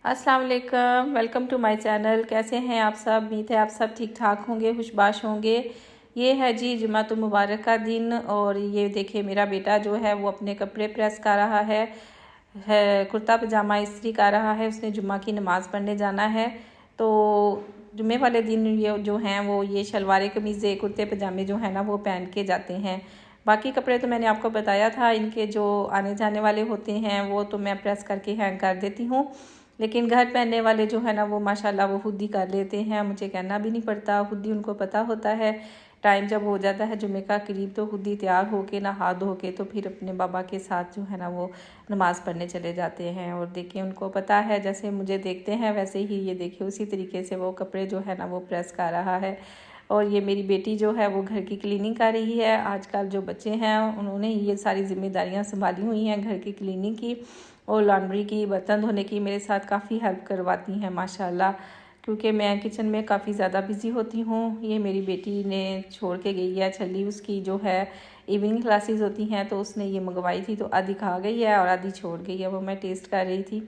अस्सलाम वालेकुम, welcome to my channel. कैसे हैं आप सब? उम्मीद है आप सब ठीक ठाक होंगे, खुशबाश होंगे। ये है जी जुम्मतुल मुबारक का दिन और ये देखिए मेरा बेटा जो है वो अपने कपड़े प्रेस कर रहा है कुर्ता पजामा इस्त्री कर रहा है। उसने जुम्मा की नमाज़ पढ़ने जाना है। तो जुम्मे वाले दिन ये जो हैं वो ये शलवार कमीज़ें कुर्ते पजामे जो है ना वो पहन के जाते हैं। बाकी कपड़े तो मैंने आपको बताया था, इनके जो आने जाने वाले होते हैं वो तो मैं प्रेस करके हैंग कर देती हूँ, लेकिन घर पहनने वाले जो है ना वो माशाल्लाह वो खुद ही कर लेते हैं। मुझे कहना भी नहीं पड़ता, खुद ही उनको पता होता है। टाइम जब हो जाता है जुम्मे का करीब तो खुद ही तैयार होके नहा धो के तो फिर अपने बाबा के साथ जो है ना वो नमाज़ पढ़ने चले जाते हैं। और देखिए उनको पता है, जैसे मुझे देखते हैं वैसे ही ये देखिए उसी तरीके से वो कपड़े जो है ना वो प्रेस कर रहा है। और ये मेरी बेटी जो है वो घर की क्लीनिंग कर रही है। आजकल जो बच्चे हैं उन्होंने ये सारी जिम्मेदारियां संभाली हुई हैं, घर की क्लीनिंग की और लॉन्ड्री की, बर्तन धोने की। मेरे साथ काफ़ी हेल्प करवाती हैं माशाल्लाह, क्योंकि मैं किचन में काफ़ी ज़्यादा बिज़ी होती हूँ। ये मेरी बेटी ने छोड़ के गई है छली, उसकी जो है इवनिंग क्लासेस होती हैं तो उसने ये मंगवाई थी, तो आधी खा गई है और आधी छोड़ गई है। वो मैं टेस्ट कर रही थी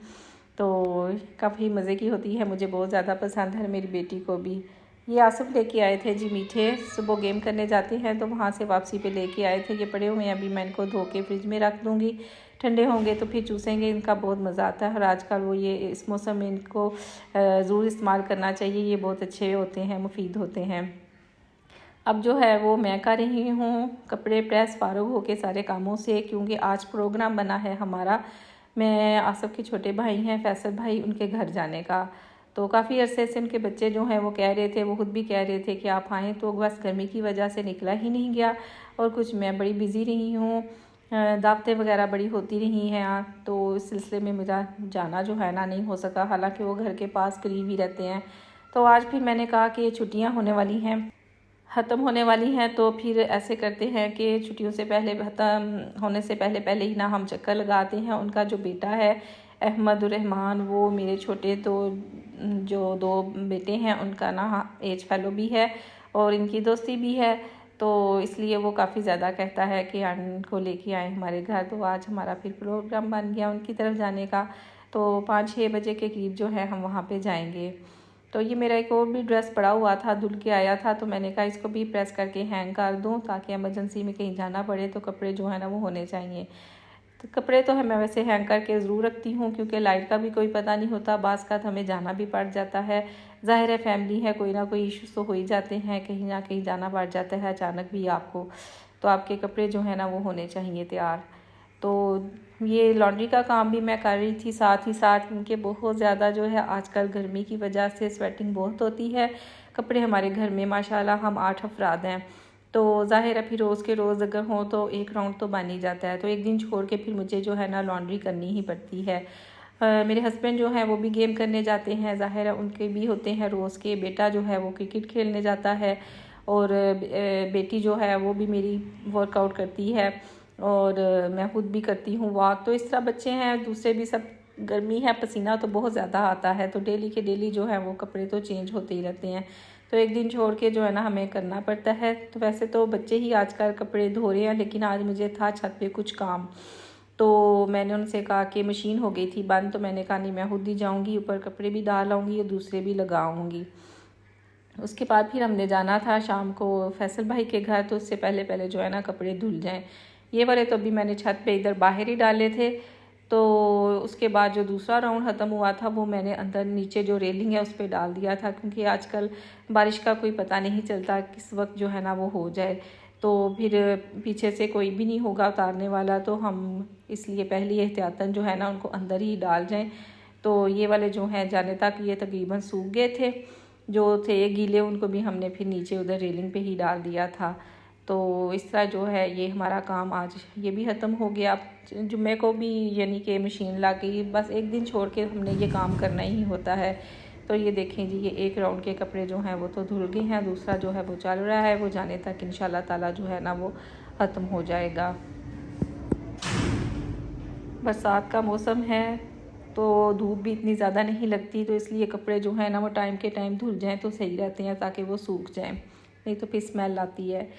तो काफ़ी मज़े की होती है, मुझे बहुत ज़्यादा पसंद है, मेरी बेटी को भी। ये आसिफ लेके आए थे जी मीठे, सुबह गेम करने जाते हैं तो वहाँ से वापसी पे लेके आए थे। ये पड़े हुए हैं, अभी मैं इनको धो के फ्रिज में रख दूँगी, ठंडे होंगे तो फिर चूसेंगे। इनका बहुत मज़ा आता है और आजकल वो ये इस मौसम में इनको ज़रूर इस्तेमाल करना चाहिए, ये बहुत अच्छे होते हैं, मुफीद होते हैं। अब जो है वो मैं कर रही हूँ कपड़े प्रेस, फारूक होके सारे कामों से, क्योंकि आज प्रोग्राम बना है हमारा। मैं आसिफ के छोटे भाई हैं फैसल भाई, उनके घर जाने का। तो काफ़ी अरसे से उनके बच्चे जो हैं वो कह रहे थे, वो खुद भी कह रहे थे कि आप आएँ, तो बस गर्मी की वजह से निकला ही नहीं गया। और कुछ मैं बड़ी बिज़ी रही हूँ, दावतें वगैरह बड़ी होती रही हैं, तो इस सिलसिले में मेरा जाना जो है ना नहीं हो सका। हालांकि वो घर के पास करीब ही रहते हैं। तो आज फिर मैंने कहा कि छुट्टियाँ होने वाली हैं, ख़त्म होने वाली हैं, तो फिर ऐसे करते हैं कि छुट्टियों से पहले, ख़त्म होने से पहले पहले ही ना हम चक्कर लगाते हैं। उनका जो बेटा है अहमदुर्रहमान, वो मेरे छोटे तो जो दो बेटे हैं उनका ना एज फेलो भी है और इनकी दोस्ती भी है, तो इसलिए वो काफ़ी ज़्यादा कहता है कि आंटी को लेके आए हमारे घर। तो आज हमारा फिर प्रोग्राम बन गया उनकी तरफ जाने का। तो 5-6 बजे के करीब जो है हम वहाँ पे जाएंगे। तो ये मेरा एक और भी ड्रेस पड़ा हुआ था, धुल के आया था, तो मैंने कहा इसको भी प्रेस करके हैंग कर दूं, ताकि एमरजेंसी में कहीं जाना पड़े तो कपड़े जो है ना वो होने चाहिए। तो कपड़े तो है मैं वैसे हैंग करके ज़रूर रखती हूँ, क्योंकि लाइट का भी कोई पता नहीं होता, बाज़ का हमें जाना भी पड़ जाता है। ज़ाहिर है फैमिली है, कोई ना कोई इशूज़ तो हो ही जाते हैं, कहीं ना कहीं जाना पड़ जाता है अचानक भी आपको, तो आपके कपड़े जो है ना वो होने चाहिए तैयार। तो ये लॉन्ड्री का काम भी मैं कर रही थी साथ ही साथ, क्योंकि बहुत ज़्यादा जो है आजकल गर्मी की वजह से स्वेटिंग बहुत होती है। कपड़े हमारे घर में माशाल्लाह हम 8 अफराद हैं, तो ज़ाहिर है फिर रोज़ के रोज़ अगर हो तो एक राउंड तो बन ही जाता है, तो एक दिन छोड़ के फिर मुझे जो है ना लॉन्ड्री करनी ही पड़ती है। मेरे हस्बैंड जो हैं वो भी गेम करने जाते हैं, ज़ाहिर है उनके भी होते हैं रोज़ के। बेटा जो है वो क्रिकेट खेलने जाता है और बेटी जो है वो भी मेरी वर्कआउट करती है और मैं खुद भी करती हूँ वॉक। तो इस तरह बच्चे हैं, दूसरे भी सब, गर्मी है पसीना तो बहुत ज़्यादा आता है, तो डेली के डेली जो है वो कपड़े तो चेंज होते ही रहते हैं, तो एक दिन छोड़ के जो है ना हमें करना पड़ता है। तो वैसे तो बच्चे ही आजकल कपड़े धो रहे हैं, लेकिन आज मुझे था छत पे कुछ काम, तो मैंने उनसे कहा कि मशीन हो गई थी बंद, तो मैंने कहा नहीं मैं खुद ही जाऊँगी, ऊपर कपड़े भी डाल आऊँगी और दूसरे भी लगाऊँगी। उसके बाद फिर हमने जाना था शाम को फैसल भाई के घर, तो उससे पहले पहले जो है ना कपड़े धुल जाएं। ये वाले तो अभी मैंने छत पे इधर बाहर ही डाले थे। तो उसके बाद जो दूसरा राउंड ख़त्म हुआ था वो मैंने अंदर नीचे जो रेलिंग है उस पर डाल दिया था, क्योंकि आजकल बारिश का कोई पता नहीं चलता किस वक्त जो है ना वो हो जाए, तो फिर पीछे से कोई भी नहीं होगा उतारने वाला, तो हम इसलिए पहले एहतियातन जो है ना उनको अंदर ही डाल जाएं। तो ये वाले जो हैं जाने तक ये तकरीबन सूख गए थे, जो थे गीले उनको भी हमने फिर नीचे उधर रेलिंग पे ही डाल दिया था। तो इस तरह जो है ये हमारा काम आज ये भी ख़त्म हो गया। जुम्मे को भी यानी कि मशीन ला गई, बस एक दिन छोड़ के हमने ये काम करना ही होता है। तो ये देखें जी, ये एक राउंड के कपड़े जो हैं वो तो धुल गए हैं, दूसरा जो है वो चल रहा है, वो जाने तक इंशाल्लाह ताला जो है ना वो ख़त्म हो जाएगा। बरसात का मौसम है तो धूप भी इतनी ज़्यादा नहीं लगती, तो इसलिए कपड़े जो हैं ना वो टाइम के टाइम धुल जाएं तो सही रहते हैं, ताकि वो सूख जाएं, नहीं तो फिर स्मेल आती है।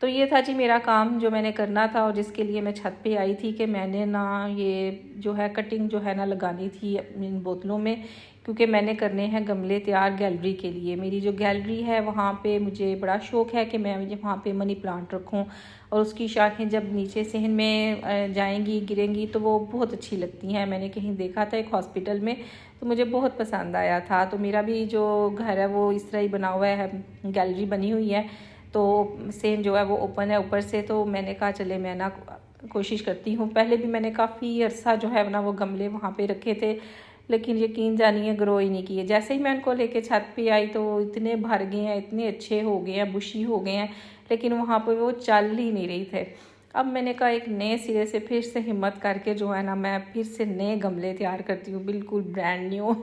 तो ये था जी मेरा काम जो मैंने करना था और जिसके लिए मैं छत पे आई थी कि मैंने ना ये जो है कटिंग जो है ना लगानी थी इन बोतलों में, क्योंकि मैंने करने हैं गमले तैयार गैलरी के लिए। मेरी जो गैलरी है वहाँ पे मुझे बड़ा शौक़ है कि मैं वहाँ पे मनी प्लांट रखूँ और उसकी शाखें जब नीचे सहन में जाएंगी गिरेंगी तो वो बहुत अच्छी लगती हैं। मैंने कहीं देखा था एक हॉस्पिटल में, तो मुझे बहुत पसंद आया था। तो मेरा भी जो घर है वो इस तरह ही बना हुआ है, गैलरी बनी हुई है, तो सेन जो है वो ओपन है ऊपर से। तो मैंने कहा चले मैं ना कोशिश करती हूँ। पहले भी मैंने काफ़ी अरसा जो है ना वो गमले वहाँ पे रखे थे, लेकिन यकीन जानिए ग्रो ही नहीं किए। जैसे ही मैं उनको लेके छत पे आई तो इतने भर गए हैं, इतने अच्छे हो गए हैं, बुशी हो गए हैं, लेकिन वहाँ पर वो चल ही नहीं रही थे। अब मैंने कहा एक नए सिरे से फिर से हिम्मत करके जो है ना मैं फिर से नए गमले तैयार करती हूँ, बिल्कुल ब्रांड न्यू।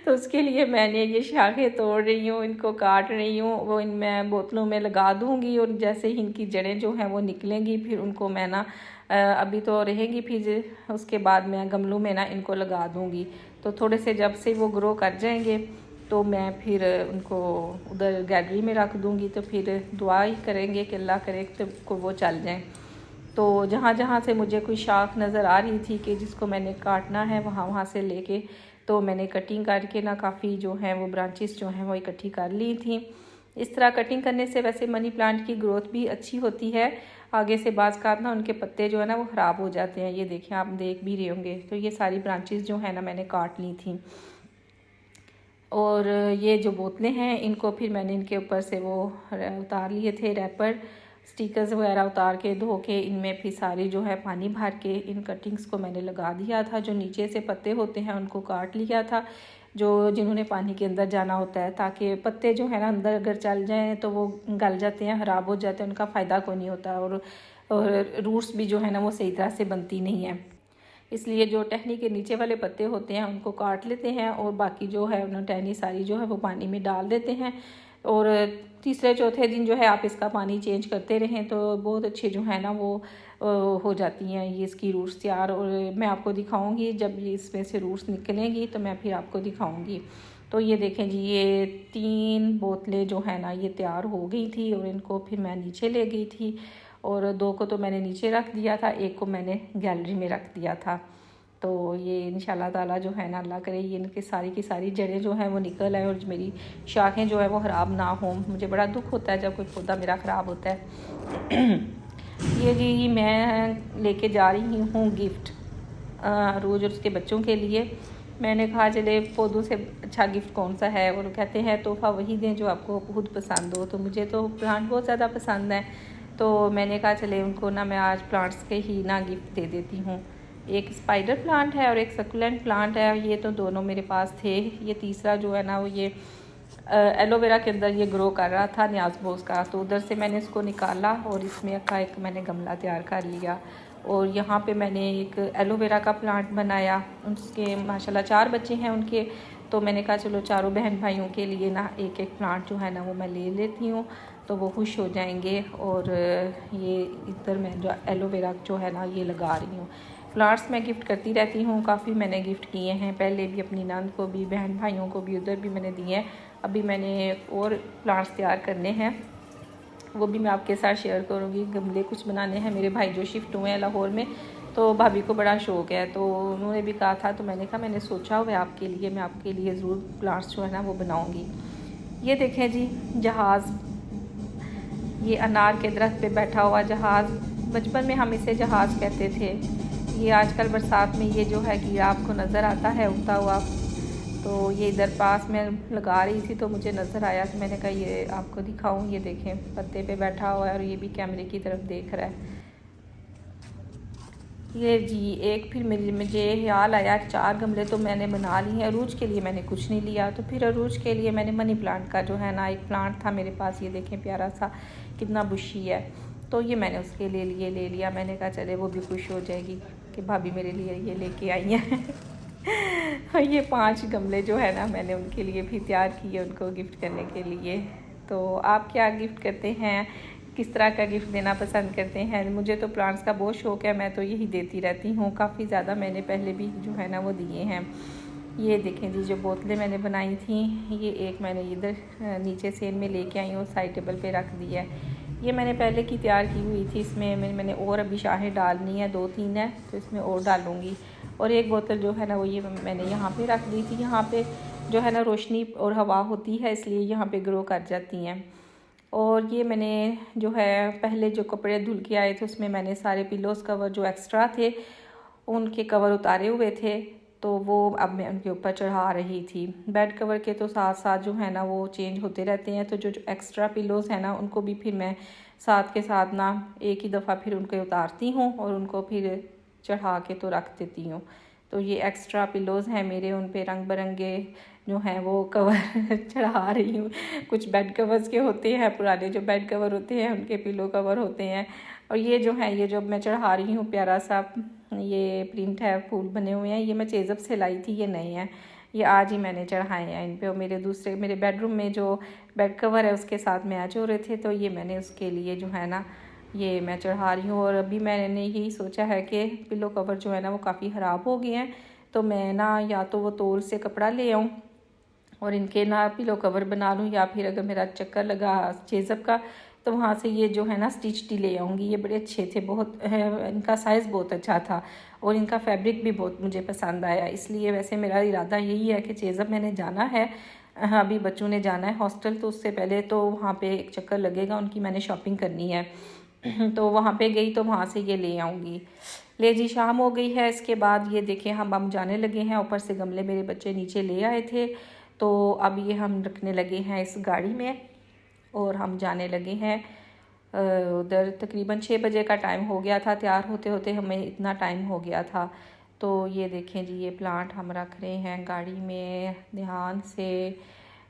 तो उसके लिए मैंने ये शाखें तोड़ रही हूँ, इनको काट रही हूँ, वो इनमें बोतलों में लगा दूँगी और जैसे ही इनकी जड़ें जो हैं वो निकलेंगी फिर उनको मैं ना अभी तो रहेंगी, फिर उसके बाद मैं गमलों में ना इनको लगा दूँगी। तो थोड़े से जब से वो ग्रो कर जाएंगे तो मैं फिर उनको उधर गैलरी में रख दूँगी। तो फिर दुआ ही करेंगे कि अल्लाह करे तो वो चल जाएँ। तो जहाँ जहाँ से मुझे कोई शाख नज़र आ रही थी कि जिसको मैंने काटना है वहाँ से लेके तो मैंने कटिंग करके ना काफ़ी जो हैं वो ब्रांचेस जो हैं वो इकट्ठी कर ली थी। इस तरह कटिंग करने से वैसे मनी प्लांट की ग्रोथ भी अच्छी होती है। आगे से बाज़ का ना उनके पत्ते जो है ना वो ख़राब हो जाते हैं। ये देखिए आप देख भी रहे होंगे। तो ये सारी ब्रांचेस जो है ना मैंने काट ली थी। और ये जो बोतलें हैं इनको फिर मैंने इनके ऊपर से वो उतार लिए थे रैपर, स्टिकर्स वगैरह उतार के धो के इनमें फिर सारी जो है पानी भर के इन कटिंग्स को मैंने लगा दिया था। जो नीचे से पत्ते होते हैं उनको काट लिया था, जो जिन्होंने पानी के अंदर जाना होता है, ताकि पत्ते जो है ना अंदर अगर चल जाएं तो वो गल जाते हैं, ख़राब हो जाते हैं, उनका फ़ायदा कोई नहीं होता और रूट्स भी जो है ना वो सही तरह से बनती नहीं है। इसलिए जो टहनी के नीचे वाले पत्ते होते हैं उनको काट लेते हैं और बाकी जो है उन्होंने टहनी सारी जो है वो पानी में डाल देते हैं। और तीसरे चौथे दिन जो है आप इसका पानी चेंज करते रहें तो बहुत अच्छे जो है ना वो हो जाती हैं ये इसकी रूट्स तैयार। और मैं आपको दिखाऊंगी जब ये इसमें से रूट्स निकलेंगी तो मैं फिर आपको दिखाऊंगी। तो ये देखें जी, ये 3 बोतलें जो है ना ये तैयार हो गई थी और इनको फिर मैं नीचे ले गई थी और 2 को तो मैंने नीचे रख दिया था, 1 को मैंने गैलरी में रख दिया था। तो ये इंशाल्लाह ताला जो है ना अल्लाह करे ये इनकी सारी की सारी जड़ें जो हैं वो निकल आए और मेरी शाखें जो है वो ख़राब ना हों। मुझे बड़ा दुख होता है जब कोई पौधा मेरा ख़राब होता है। ये जी मैं लेके जा रही हूँ गिफ्ट रोज़ और उसके बच्चों के लिए। मैंने कहा चले पौधों से अच्छा गिफ्ट कौन सा है, और कहते हैं तोहफ़ा वही दें जो आपको खुद पसंद हो। तो मुझे तो प्लांट बहुत ज़्यादा पसंद है, तो मैंने कहा चले उनको ना मैं आज प्लांट्स के ही ना गिफ्ट दे देती हूँ। एक स्पाइडर प्लांट है और एक सक्यूलेंट प्लांट है, ये तो दोनों मेरे पास थे। ये तीसरा जो है ना वो ये एलोवेरा के अंदर ये ग्रो कर रहा था न्याज़बोस का, तो उधर से मैंने इसको निकाला और इसमें का एक मैंने गमला तैयार कर लिया। और यहाँ पे मैंने एक एलोवेरा का प्लांट बनाया, उसके माशाल्लाह 4 बच्चे हैं उनके। तो मैंने कहा चलो चारों बहन भाइयों के लिए ना एक एक प्लांट जो है ना वो मैं ले लेती हूँ तो वो खुश हो जाएंगे। और ये इधर मैं जो एलोवेरा जो है ना ये लगा रही हूँ। प्लांट्स मैं गिफ्ट करती रहती हूँ, काफ़ी मैंने गिफ्ट किए हैं, पहले भी अपनी नंद को भी, बहन भाइयों को भी, उधर भी मैंने दिए हैं। अभी मैंने और प्लांट्स तैयार करने हैं, वो भी मैं आपके साथ शेयर करूँगी। गमले कुछ बनाने हैं, मेरे भाई जो शिफ्ट हुए हैं लाहौर में, तो भाभी को बड़ा शौक़ है, तो उन्होंने भी कहा था, तो मैंने कहा मैंने सोचा हुआ है आपके लिए, मैं आपके लिए ज़रूर प्लांट्स जो है ना वो बनाऊँगी। ये देखें जी जहाज़, ये अनार के दरख्त पे बैठा हुआ जहाज़, बचपन में हम इसे जहाज़ कहते थे। ये आजकल बरसात में ये जो है कीड़ा आपको नज़र आता है उगता हुआ, तो ये इधर पास में लगा रही थी तो मुझे नज़र आया, तो मैंने कहा ये आपको दिखाऊं। ये देखें पत्ते पे बैठा हुआ है और ये भी कैमरे की तरफ देख रहा है। ये जी एक फिर मुझे ख्याल आया 4 गमले तो मैंने बना लिए हैं। अरूज के लिए मैंने कुछ नहीं लिया, तो फिर अरूज के लिए मैंने मनी प्लांट का जो है ना एक प्लांट था मेरे पास, ये देखें प्यारा सा कितना बुशी है, तो ये मैंने उसके लिए ले लिया। मैंने कहा चले वो भी खुश हो जाएगी कि भाभी मेरे लिए ये लेके आई हैं। ये 5 गमले जो है ना मैंने उनके लिए भी तैयार किए, उनको गिफ्ट करने के लिए। तो आप क्या गिफ्ट करते हैं, किस तरह का गिफ्ट देना पसंद करते हैं? मुझे तो प्लांट्स का बहुत शौक़ है, मैं तो यही देती रहती हूँ। काफ़ी ज़्यादा मैंने पहले भी जो है ना वो दिए हैं। ये देखें जी जो बोतलें मैंने बनाई थी, ये एक मैंने इधर नीचे सेन में लेके आई हूँ, साइड टेबल पे रख दी है। ये मैंने पहले की तैयार की हुई थी, इसमें मैंने और अभी शाहें डालनी है, 2-3 है तो इसमें और डालूँगी। और एक बोतल जो है ना वो ये मैंने यहाँ पे रख दी थी। यहाँ पे जो है ना रोशनी और हवा होती है, इसलिए यहाँ पे ग्रो कर जाती हैं। और ये मैंने जो है पहले जो कपड़े धुल के आए थे उसमें मैंने सारे पिलोज़ कवर जो एक्स्ट्रा थे उनके कवर उतारे हुए थे, तो वो अब मैं उनके ऊपर चढ़ा रही थी। बेड कवर के तो साथ साथ जो है ना वो चेंज होते रहते हैं, तो जो एक्स्ट्रा पिलोज़ हैं ना उनको भी फिर मैं साथ के साथ ना एक ही दफ़ा फिर उनके उतारती हूँ और उनको फिर चढ़ा के तो रख देती हूँ। तो ये एक्स्ट्रा पिलोज़ हैं मेरे, उन पे रंग बिरंगे जो हैं वो कवर चढ़ा रही हूँ। कुछ बेड कवर्स के होते हैं, पुराने जो बेड कवर होते हैं उनके पिलो कवर होते हैं। और ये जो है ये जो मैं चढ़ा रही हूँ प्यारा सा ये प्रिंट है, फूल बने हुए हैं। ये मैं चेज़अप से लाई थी, ये नए हैं, ये आज ही मैंने चढ़ाए हैं इन पे। और मेरे बेडरूम में जो बेड कवर है उसके साथ मैच हो रहे थे, तो ये मैंने उसके लिए जो है ना ये मैं चढ़ा रही हूँ। और अभी मैंने यही सोचा है कि पिलो कवर जो है ना वो काफ़ी ख़राब हो गए हैं, तो मैं ना या तो वो तोल से कपड़ा ले आऊँ और इनके ना पिलो कवर बना लूँ, या फिर अगर मेरा चक्कर लगा चेज़अप का तो वहाँ से ये जो है ना स्टिच टी ले आऊँगी। ये बड़े अच्छे थे, बहुत इनका साइज़ बहुत अच्छा था और इनका फैब्रिक भी बहुत मुझे पसंद आया। इसलिए वैसे मेरा इरादा यही है कि चेज़अप मैंने जाना है, अभी बच्चों ने जाना है हॉस्टल, तो उससे पहले तो वहाँ पे एक चक्कर लगेगा, उनकी मैंने शॉपिंग करनी है। तो वहाँ पे गई तो वहाँ से ये ले आऊँगी। ले जी, शाम हो गई है। इसके बाद ये देखें हम जाने लगे हैं। ऊपर से गमले मेरे बच्चे नीचे ले आए थे, तो अब ये हम रखने लगे हैं इस गाड़ी में और हम जाने लगे हैं उधर। तकरीबन 6 बजे का टाइम हो गया था, तैयार होते होते हमें इतना टाइम हो गया था। तो ये देखें जी, ये प्लांट हम रख रहे हैं गाड़ी में ध्यान से।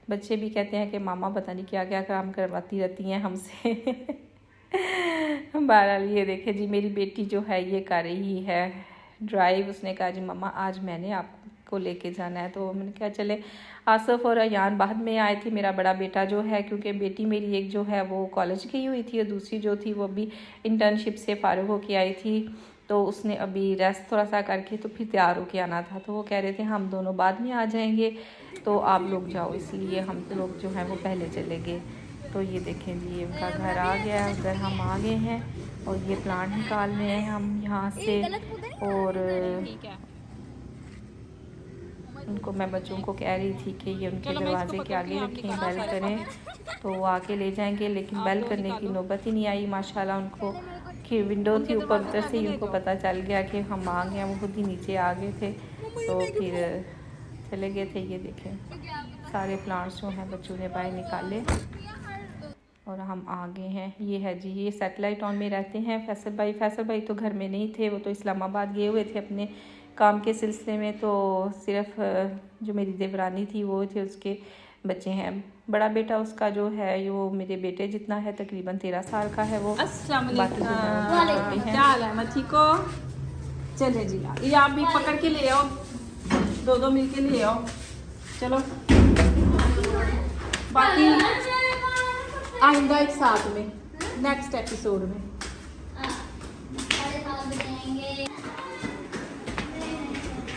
बच्चे भी कहते हैं कि मामा पता नहीं क्या क्या काम करवाती रहती हैं हमसे। बहरहाल ये देखें जी, मेरी बेटी जो है ये कर रही है ड्राइव। उसने कहा जी मम्मा आज मैंने आपको लेके जाना है, तो मैंने कहा चले। आसफ़ और अयान बाद में आए थे। मेरा बड़ा बेटा जो है, क्योंकि बेटी मेरी एक जो है वो कॉलेज गई हुई थी और दूसरी जो थी वो अभी इंटर्नशिप से फ़ारिग होके आई थी, तो उसने अभी रेस्ट थोड़ा सा करके तो फिर तैयार होके आना था। तो वो कह रहे थे हम दोनों बाद में आ जाएंगे, तो आप लोग जाओ, इसलिए हम लोग जो है वो पहले चले गए। तो ये देखें जी, ये उनका घर आ गया है, उधर हम आ गए हैं और ये प्लांट निकाल रहे हैं हम यहाँ से। और उनको मैं बच्चों को कह रही थी कि ये उनके दरवाजे के आगे रखें, बेल करें तो वो आके ले जाएंगे, लेकिन बेल करने की नौबत ही नहीं आई। माशाल्लाह उनको कि विंडो थी ऊपर, उधर से ही उनको पता चल गया कि हम आ गए हैं, वो खुद ही नीचे आ गए थे, तो फिर चले गए थे। ये देखें सारे प्लांट्स जो हैं बच्चों ने बाहर निकाले और हम आ गए हैं। ये है जी, ये सैटेलाइट टाउन में रहते हैं फैसल भाई तो घर में नहीं थे, वो तो इस्लामाबाद गए हुए थे अपने काम के सिलसिले में। तो सिर्फ जो मेरी देवरानी थी वो थे, उसके बच्चे हैं। बड़ा बेटा उसका जो है वो मेरे बेटे जितना है, तकरीबन 13 साल का है वो। अस्सलाम वालेकुम, क्या हाल है? मैं ठीक हो? चले जी, ये आप भी पकड़ के ले आओ, दो मिल के ले आओ। चलो बाकी आइंदा एक साथ में नेक्स्ट एपिसोड में।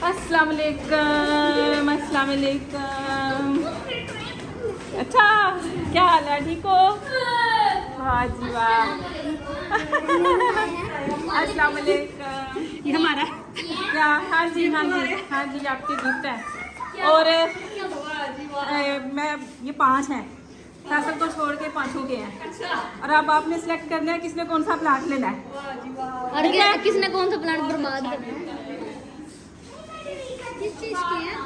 अस्सलाम वालेकुम, अस्सलाम वालेकुम। अच्छा, क्या हाल है? ठीक हो? हाँ जी, वाह। अस्सलाम वालेकुम। ये हमारा क्या? हाँ जी, आपके गिफ्ट है। और मैं ये 5 हैं, फैसल को छोड़ के 5 के हैं। और अब आपने सेलेक्ट करना है किसने कौन सा प्लांट लेना है और किसने कौन सा प्लांट बर्बाद करना है। किस चीज़ की है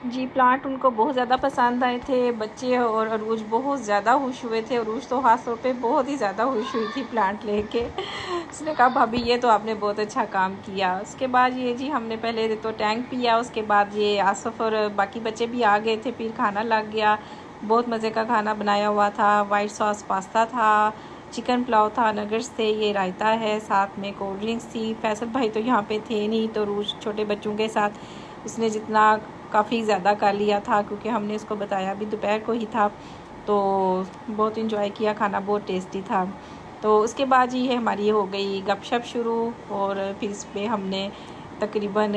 जी। प्लांट उनको बहुत ज़्यादा पसंद आए थे बच्चे, और अरूज बहुत ज़्यादा खुश हुए थे। अरूज तो खास तौर पे बहुत ही ज़्यादा खुश हुई थी प्लांट लेके। उसने कहा भाभी ये तो आपने बहुत अच्छा काम किया। उसके बाद ये जी हमने पहले तो टैंक पिया, उसके बाद ये आसफ़ और बाकी बच्चे भी आ गए थे, फिर खाना लग गया। बहुत मज़े का खाना बनाया हुआ था, वाइट सॉस पास्ता था, चिकन पुलाव था, नगर्स थे, ये रायता है, साथ में कोल्ड ड्रिंक्स थी। फैसल भाई तो यहाँ पे थे नहीं, तो रूज छोटे बच्चों के साथ उसने जितना काफ़ी ज़्यादा कर लिया था, क्योंकि हमने उसको बताया अभी दोपहर को ही था। तो बहुत इंजॉय किया, खाना बहुत टेस्टी था। तो उसके बाद ये हमारी हो गई गपशप शुरू, और फिर इस पर हमने तकरीबन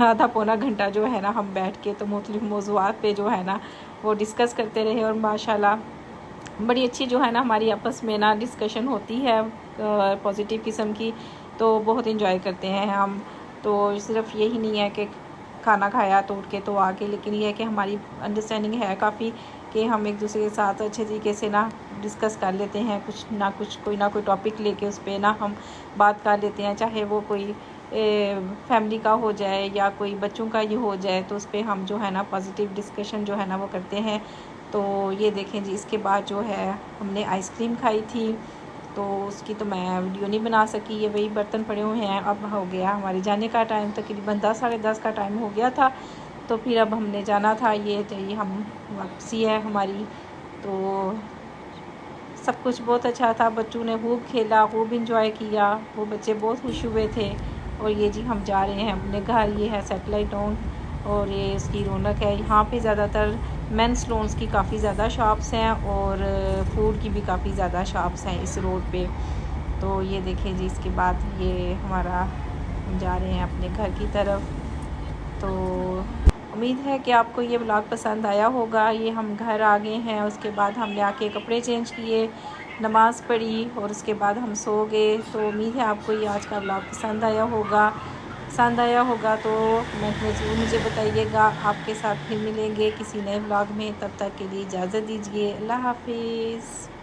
आधा पौना घंटा जो है ना हम बैठ के तो मुख्तलिफ मौज़ूआत पे जो है ना वो डिस्कस करते रहे। और माशाल्लाह बड़ी अच्छी जो है ना हमारी आपस में ना डिस्कशन होती है पॉजिटिव किस्म की, तो बहुत इंजॉय करते हैं हम। तो सिर्फ यही नहीं है कि खाना खाया तो उठ के तो आके, लेकिन ये है कि हमारी अंडरस्टैंडिंग है काफ़ी कि हम एक दूसरे के साथ अच्छे तरीके से ना डिस्कस कर लेते हैं, कुछ कोई ना कोई टॉपिक लेके उस पर ना हम बात कर लेते हैं, चाहे वो कोई फैमिली का हो जाए या कोई बच्चों का ये हो जाए, तो उस पर हम जो है ना पॉजिटिव डिस्कशन जो है ना वो करते हैं। तो ये देखें जी, इसके बाद जो है हमने आइसक्रीम खाई थी, तो उसकी तो मैं वीडियो नहीं बना सकी। ये वही बर्तन पड़े हुए हैं। अब हो गया हमारे जाने का टाइम, तकरीबन 10 साढ़े 10 का टाइम हो गया था, तो फिर अब हमने जाना था। ये हम वापसी है हमारी। तो सब कुछ बहुत अच्छा था, बच्चों ने खूब खेला, खूब इंजॉय किया, वो बच्चे बहुत खुश हुए थे। और ये जी हम जा रहे हैं अपने घर। ये है सैटेलाइट टाउन और ये इसकी रौनक है। यहाँ पे ज़्यादातर मेंस लोन्स की काफ़ी ज़्यादा शॉप्स हैं और फूड की भी काफ़ी ज़्यादा शॉप्स हैं इस रोड पे। तो ये देखें जी, इसके बाद ये हमारा हम जा रहे हैं अपने घर की तरफ। तो उम्मीद है कि आपको ये व्लॉग पसंद आया होगा। ये हम घर आ गए हैं, उसके बाद हमने आके कपड़े चेंज किए, नमाज़ पढ़ी और उसके बाद हम सो गए। तो उम्मीद है आपको ये आज का व्लॉग पसंद आया होगा। तो ज़रूर मुझे बताइएगा। आपके साथ फिर मिलेंगे किसी नए व्लॉग में, तब तक के लिए इजाज़त दीजिए। अल्लाह हाफिज़।